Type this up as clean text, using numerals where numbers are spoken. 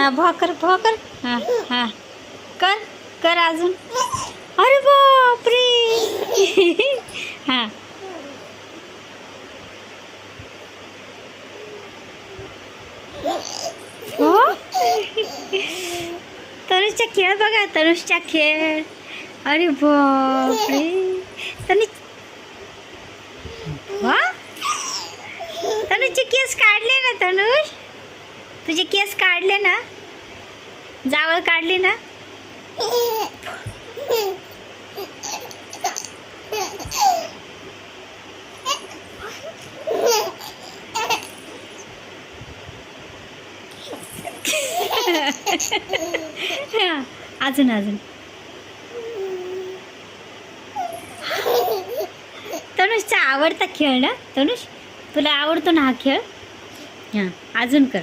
हां भॉकर भॉकर. हां हां कर कर अजून. अरे बापरे. हां हो. तनुषचा खेळ बघा, तनुषचा खेळ. अरे बापरे. तनुष वा, तनुषचे केस काढले ना तनुष, तुझे केस काढले ना, जावळ काढली ना. अजून अजून. तनुषचा आवडता खेळ ना तनुष, तुला आवडतो ना हा खेळ. हां अजून कर.